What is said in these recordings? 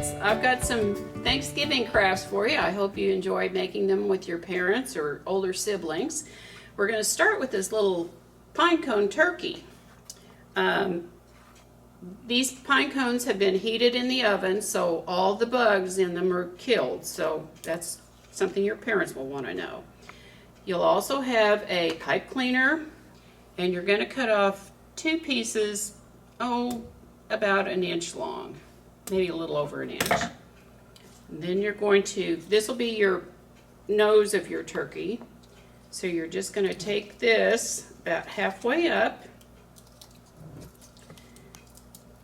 kids, I've got some Thanksgiving crafts for you. I hope you enjoy making them with your parents or older siblings. We're going to start with this little pine cone turkey. These pine cones have been heated in the oven, so all the bugs in them are killed. So that's something your parents will want to know. You'll also have a pipe cleaner, and you're going to cut off 2 pieces, about an inch long, maybe a little over an inch. And then you're going to, this will be your nose of your turkey. So you're just going to take this about halfway up,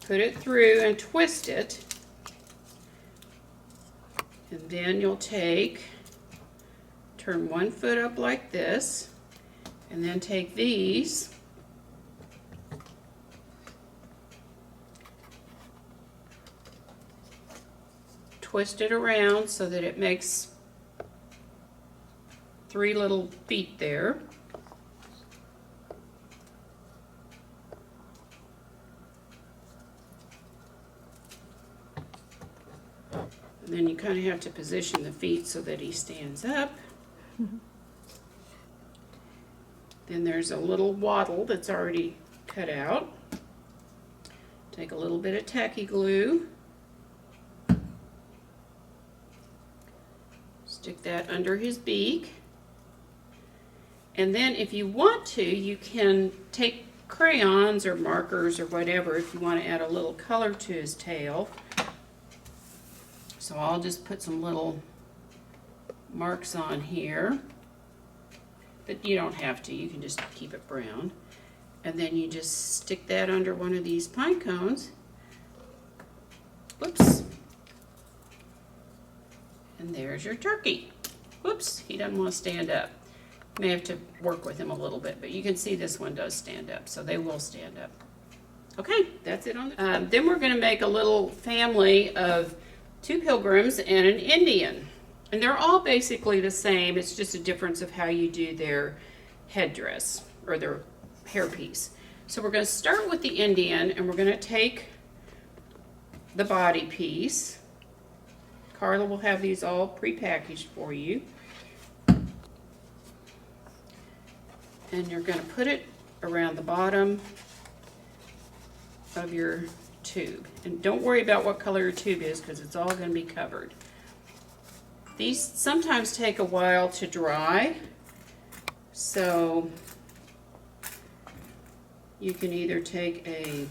put it through and twist it. And then you'll turn one foot up like this, and then take these, twist it around so that it makes 3 little feet there. And then you kind of have to position the feet so that he stands up. Then there's a little wattle that's already cut out. Take a little bit of tacky glue. Stick that under his beak. And then if you want to, you can take crayons or markers or whatever if you want to add a little color to his tail. So I'll just put some little marks on here. But you don't have to, you can just keep it brown. And then you just stick that under one of these pine cones. Whoops. And there's your turkey. Whoops, he doesn't want to stand up. May have to work with him a little bit, but you can see this one does stand up, so they will stand up. Okay, that's it on the then we're going to make a little family of 2 pilgrims and an Indian. And they're all basically the same, it's just a difference of how you do their headdress or their hairpiece. So we're going to start with the Indian, and we're going to take the body piece. Carla will have these all pre-packaged for you. And you're going to put it around the bottom of your tube. And don't worry about what color your tube is, because it's all going to be covered. These sometimes take a while to dry, so you can either take a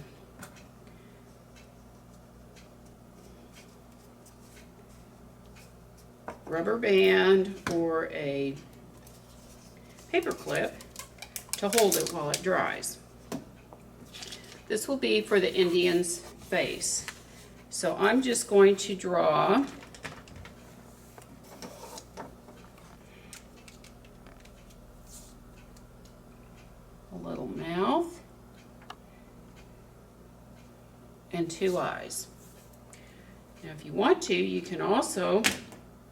rubber band or a paper clip to hold it while it dries. This will be for the Indian's face. So I'm just going to draw a little mouth and 2 eyes. Now if you want to, you can also,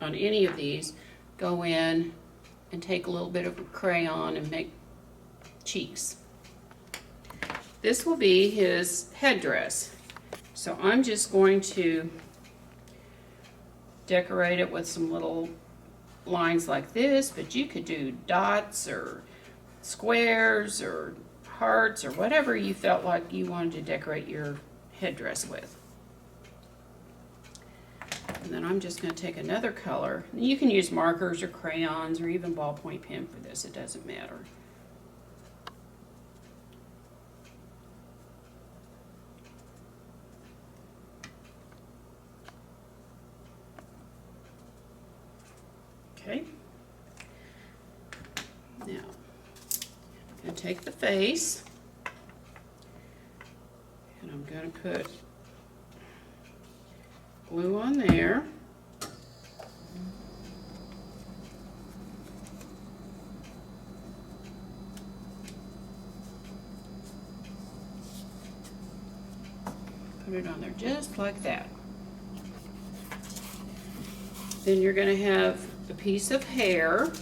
on any of these, go in and take a little bit of a crayon and make cheeks. This will be his headdress. So I'm just going to decorate it with some little lines like this, but you could do dots or squares or hearts or whatever you felt like you wanted to decorate your headdress with. And then I'm just going to take another color. You can use markers or crayons or even ballpoint pen for this, it doesn't matter. Okay. Now, I'm going to take the face, and I'm going to put glue on there. Put it on there just like that. Then you're going to have a piece of hair.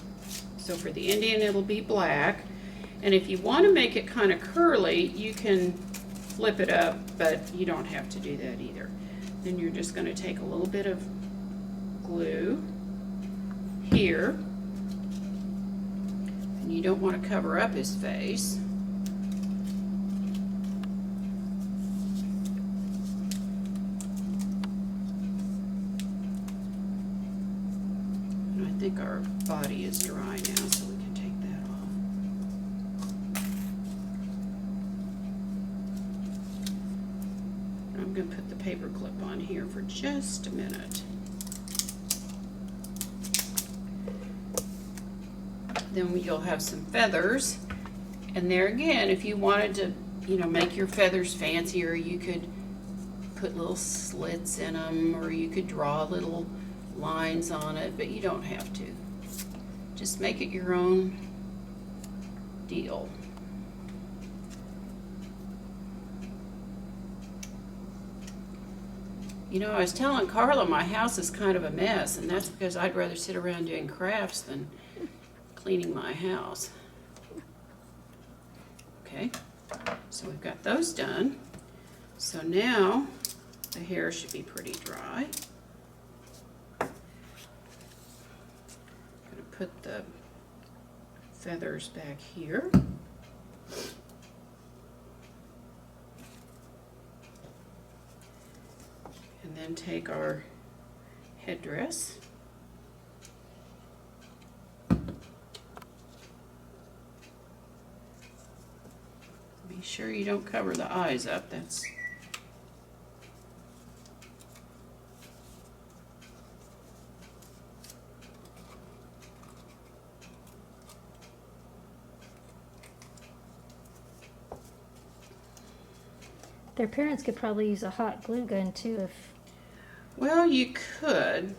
So for the Indian it'll be black. And if you want to make it kind of curly, you can flip it up, but you don't have to do that either. Then you're just going to take a little bit of glue here. And you don't want to cover up his face. And I think our body is dry now, so we can take that off. I'm going to put the paper clip on here for just a minute. Then you'll have some feathers, and there again, if you wanted to, make your feathers fancier, you could put little slits in them, or you could draw little lines on it, but you don't have to. Just make it your own deal. I was telling Carla my house is kind of a mess, and that's because I'd rather sit around doing crafts than cleaning my house. Okay, so we've got those done. So now the hair should be pretty dry. I'm going to put the feathers back here. And then take our headdress. Be sure you don't cover the eyes up. That's Their parents could probably use a hot glue gun too if... Well, you could,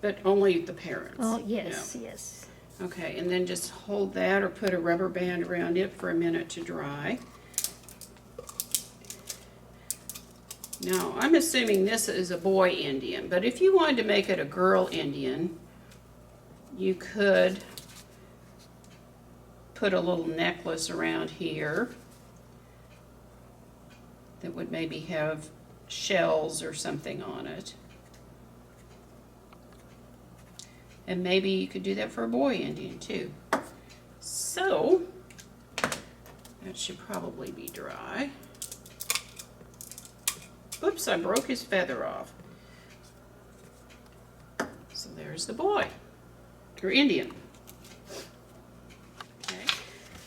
but only the parents. Oh, yes, yes. Okay, and then just hold that or put a rubber band around it for a minute to dry. Now, I'm assuming this is a boy Indian, but if you wanted to make it a girl Indian, you could put a little necklace around here that would maybe have shells or something on it. And maybe you could do that for a boy Indian too. So, that should probably be dry. Oops, I broke his feather off. So there's the boy, or Indian.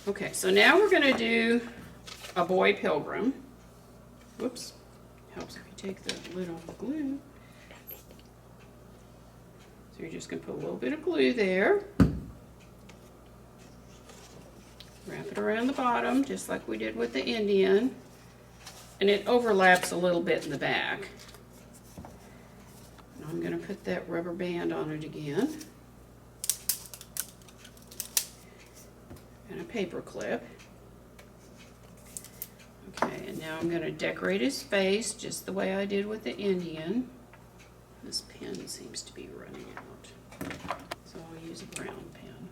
Okay, so now we're going to do a boy pilgrim. Whoops, helps if you take the lid off the glue. So you're just going to put a little bit of glue there. Wrap it around the bottom, just like we did with the Indian. And it overlaps a little bit in the back. And I'm going to put that rubber band on it again. And a paper clip. Okay, and now I'm going to decorate his face just the way I did with the Indian. This pen seems to be running out, so I'll use a brown pen.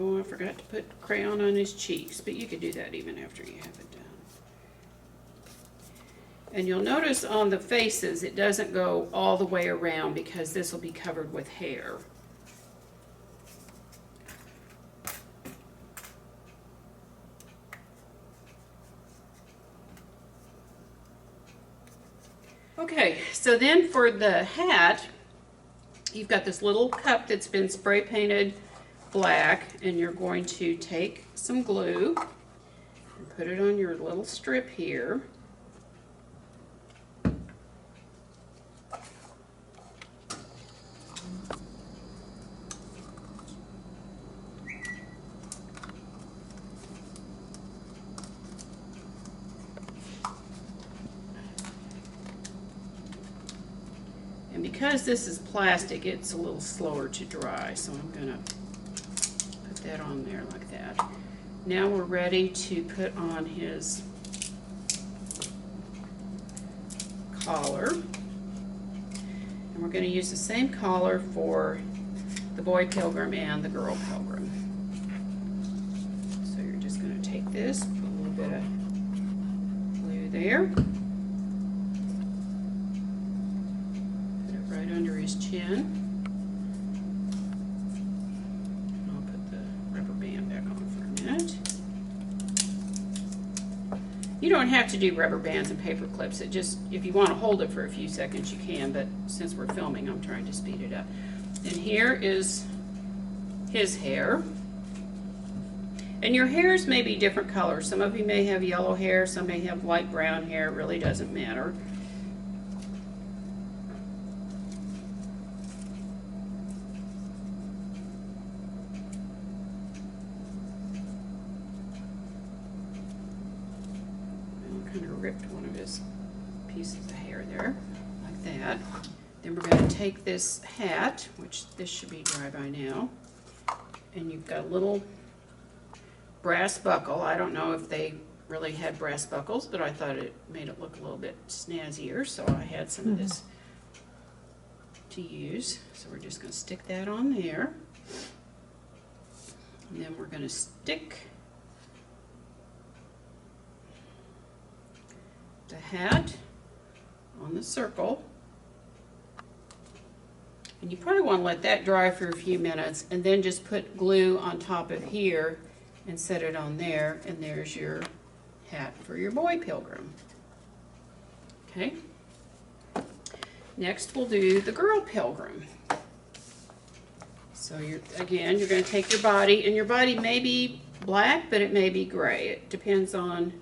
Oh, I forgot to put crayon on his cheeks, but you could do that even after you have it done. And you'll notice on the faces, it doesn't go all the way around because this will be covered with hair. Okay, so then for the hat, you've got this little cup that's been spray painted black, and you're going to take some glue and put it on your little strip here. And because this is plastic, it's a little slower to dry, so I'm going to put that on there like that. Now we're ready to put on his collar. And we're going to use the same collar for the boy pilgrim and the girl pilgrim. So you're just going to take this, put a little bit of glue there. Put it right under his chin. I'll put the rubber band back on for a minute. You don't have to do rubber bands and paper clips. It just, if you want to hold it for a few seconds, you can, but since we're filming, I'm trying to speed it up. And here is his hair. And your hairs may be different colors. Some of you may have yellow hair, some may have light brown hair. It really doesn't matter. Kind of ripped one of his pieces of hair there, like that. Then we're going to take this hat, which this should be dry by now, and you've got a little brass buckle. I don't know if they really had brass buckles, but I thought it made it look a little bit snazzier, so I had some of this to use. So we're just going to stick that on there, and then we're going to stick the hat on the circle, and you probably want to let that dry for a few minutes and then just put glue on top of here and set it on there, and there's your hat for your boy pilgrim. Okay, next we'll do the girl pilgrim. So you're going to take your body, and your body may be black, but it may be gray. It depends on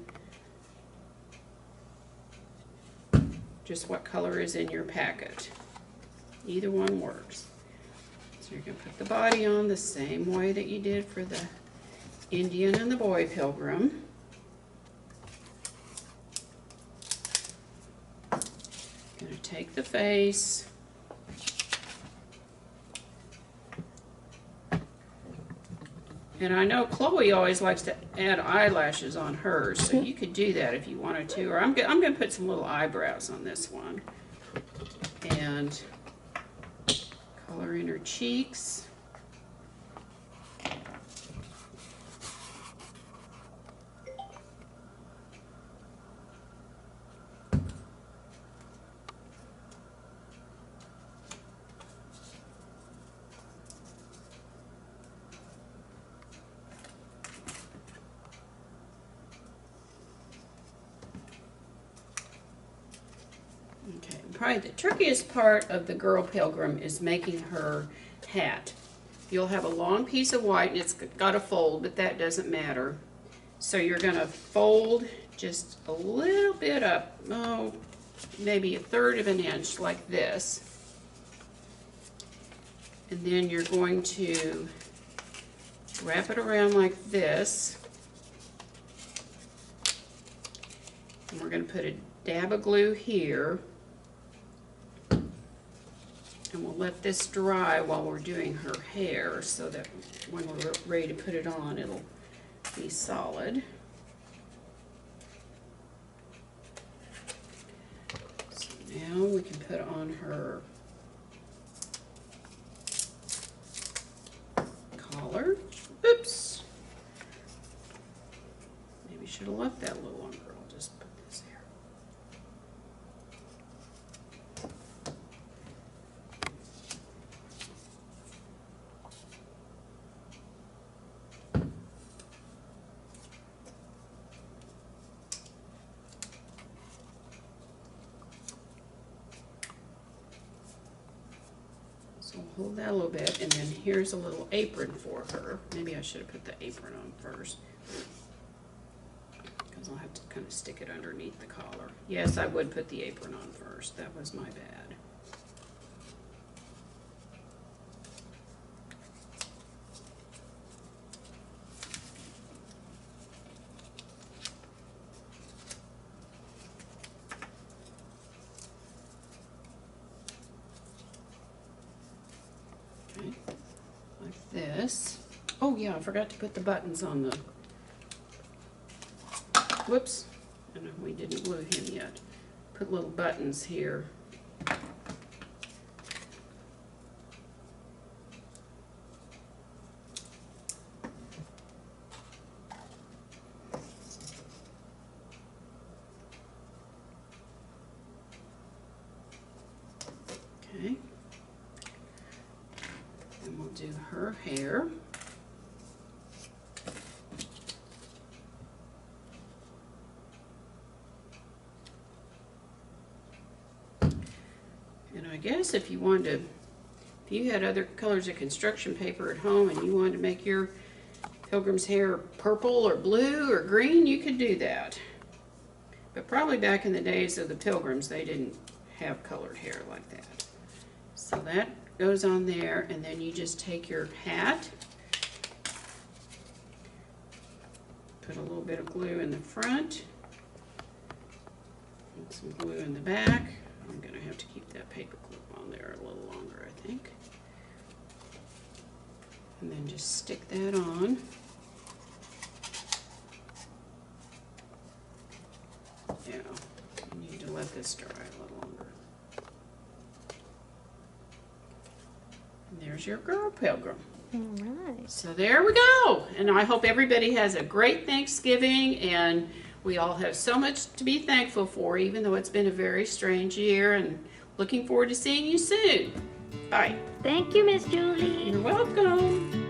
just what color is in your packet. Either one works. So you're going to put the body on the same way that you did for the Indian and the boy pilgrim. Going to take the face. And I know Chloe always likes to add eyelashes on hers, so you could do that if you wanted to. Or I'm going to put some little eyebrows on this one. And color in her cheeks. Okay, probably the trickiest part of the girl pilgrim is making her hat. You'll have a long piece of white and it's got to fold, but that doesn't matter. So you're going to fold just a little bit up, maybe 1/3 of an inch like this. And then you're going to wrap it around like this. And we're going to put a dab of glue here. And we'll let this dry while we're doing her hair so that when we're ready to put it on, it'll be solid. So now we can put on her collar. Oops. Maybe should have left that a little longer. I'll just put this here. So we'll hold that a little bit, and then here's a little apron for her. Maybe I should have put the apron on first, because I'll have to kind of stick it underneath the collar. Yes, I would put the apron on first. That was my bad. Okay, like this. Oh yeah, I forgot to put the buttons on the, whoops, and we didn't glue him yet. put little buttons here. Okay. And we'll do her hair. And I guess if you wanted to, if you had other colors of construction paper at home and you wanted to make your pilgrim's hair purple or blue or green, you could do that. But probably back in the days of the pilgrims, they didn't have colored hair like that. So that goes on there, and then you just take your hat, put a little bit of glue in the front, and some glue in the back. I'm going to have to keep that paper clip on there a little longer, I think. And then just stick that on. Yeah, you need to let this dry a little longer. And there's your girl pilgrim. All right. So there we go. And I hope everybody has a great Thanksgiving, and we all have so much to be thankful for, even though it's been a very strange year, and looking forward to seeing you soon. Bye. Thank you, Miss Julie. You're welcome.